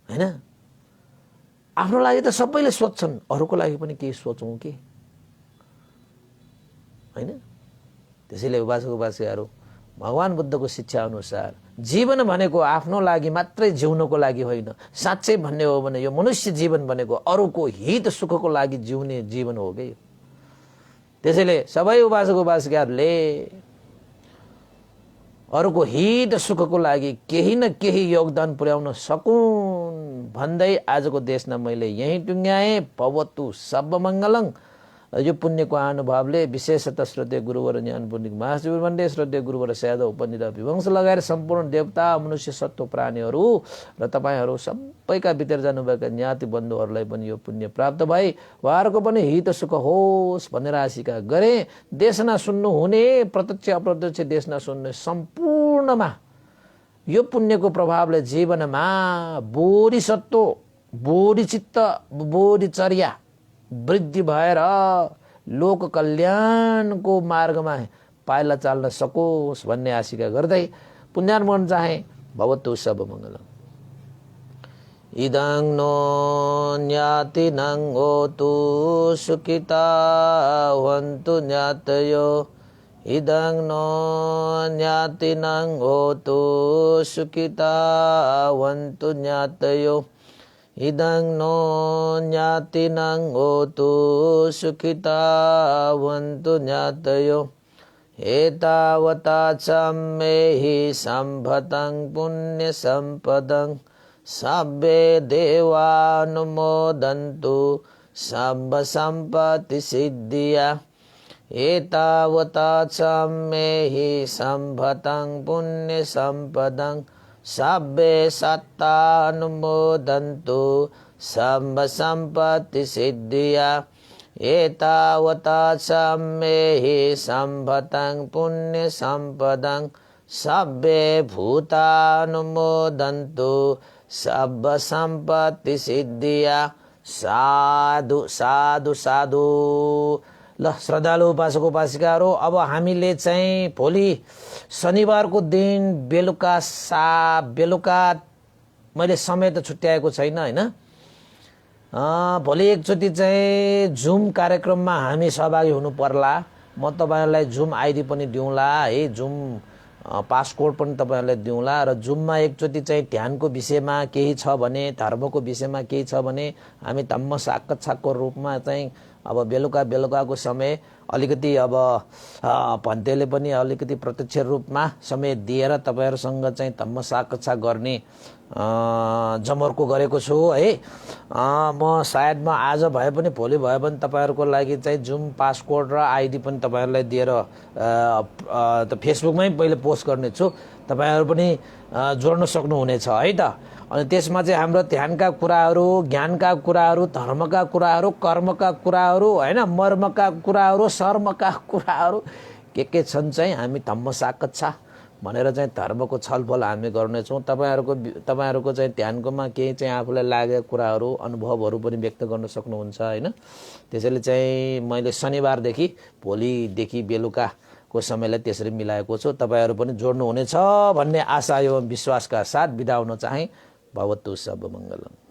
हैन? आफ्नो लागि त सबैले सोच्छन्, अरूको लागि पनि के सोचौँ के? हैन? त्यसैले उपासक-उपासिकाहरू, भगवान बुद्धको शिक्षा अनुसार जीवन भनेको आफ्नो लागि मात्रै जिउनको लागि होइन। साँच्चै भन्ने हो भने यो मनुष्य जीवन भनेको अरूको हित सुखको लागि जिउने जीवन हो के? त्यसैले सबै उपासक-उपासिकाहरूले अरूको हित सुखको लागि केही न केही योगदान पुर्याउन सकुन् भन्दै आजको देशमा मैले यही टुङ्ग्याएँ। भवतु सर्वमङ्गलं। यो पुण्यको अनुभवले विशेषतः श्रद्धेय गुरुवर ज्ञान पुण्डित महाशिविर मण्डे, श्रद्धेय गुरुवर सयादव उपनिध विवंश लगाएर सम्पूर्ण देवता मनुष्य सत्व प्राणीहरू र तपाईँहरू सबैका भित्र जानुभएका ज्ञाति बन्धुहरूलाई पनि यो पुण्य प्राप्त भई उहाँहरूको पनि हित सुख होस् भनेर आशिका गरे। देशना सुन्नु हुने प्रत्यक्ष अप्रत्यक्ष देशना सुन्ने सम्पूर्णमा यो पुण्यको प्रभावले जीवनमा बोधिसत्व, बोधिचित्त, बोधिचर्या वृद्धि भएर लोक कल्याणको मार्गमा पाइला चाल्न सकोस् भन्ने आशिका गर्दै पुण्यानुमोदन चाहे। भवतु सर्वमङ्गलम्। इदं नो ज्ञातिनं होतु सुखिता वन्तु ज्ञातयो। इदं नो ज्ञातिनं होतु सुखिता वन्तु ज्ञातयो। इदं नो ज्ञातिनं होतु सुखिता वन्तु ज्ञातयो। एतावता च मेहि सम्भतं पुण्यसम्पदं सब्बे देवानुमोदन्तु सर्वसम्पत्तिसिद्धिया। एतावता च मेहि सम्भतं पुण्यसम्पदं सब्बे सत्तानुमोदन्तु सर्वसम्पत्तिसिद्धिया। एतावता च मेहि सम्भतं पुण्यसम्पदं सब्बे भूतानुमोदन्तु सर्वसम्पत्तिसिद्धिया। साधु साधु साधु। ल श्रद्धालु उपासक उपासिकाहरू, अब हामीले चाहिँ भोलि शनिबारको दिन बेलुका मैले समय त छुट्याएको छैन हैन। भोलि एकचोटि चाहिँ जुम कार्यक्रममा हामी सहभागी हुनु पर्ला। म तपाईहरुलाई जुम आइडी पनि दिउँला है, जुम पासकोड पनि तपाईहरुलाई दिउँला र जुममा एकचोटि चाहिँ ध्यानको विषयमा केही छ भने, धर्मको विषयमा केही छ भने हामी धम्म साक्षात्कारको रूपमा चाहिँ अब बेलुकाको समय अलिकति अब भन्तेले पनि अलिकति प्रत्यक्ष रूपमा समय दिएर तपाईहरुसँग चाहिँ धम्म साक्षात्कार गर्ने जमर्को गरेको छु है। म सायद म आज भए पनि भोलि भए पनि तपाईहरुको लागि चाहिँ जुम पासकोड र आइडी पनि तपाईहरुलाई दिएर फेसबुकमै पहिले पोस्ट गर्ने छु। तपाईहरु पनि जोड्न सक्नुहुनेछ है त। अनि त्यसमा चाहिँ हाम्रो ध्यानका कुराहरू, ज्ञानका कुराहरू, धर्मका कुराहरू, कर्मका कुराहरू हैन, मर्मका कुराहरू, शर्मका कुराहरू के छन् चाहिँ हामी धम्म साक्षात्कार भनेर चाहिँ धर्मको छलफल हामी गर्नेछौँ। तपाईहरुको चाहिँ ध्यानकोमा केही चाहिँ आफूलाई लागेको कुराहरू, अनुभवहरू पनि व्यक्त गर्न सक्नुहुन्छ हैन। त्यसैले चाहिँ मैले शनिबारदेखि भोलिदेखि बेलुकाको समयलाई त्यसरी मिलाएको छु। तपाईहरु पनि जोड्नु हुनेछ भन्ने आशा एवं विश्वासका साथ बिदा हुन चाहे। भवतु सर्वमङ्गलम्।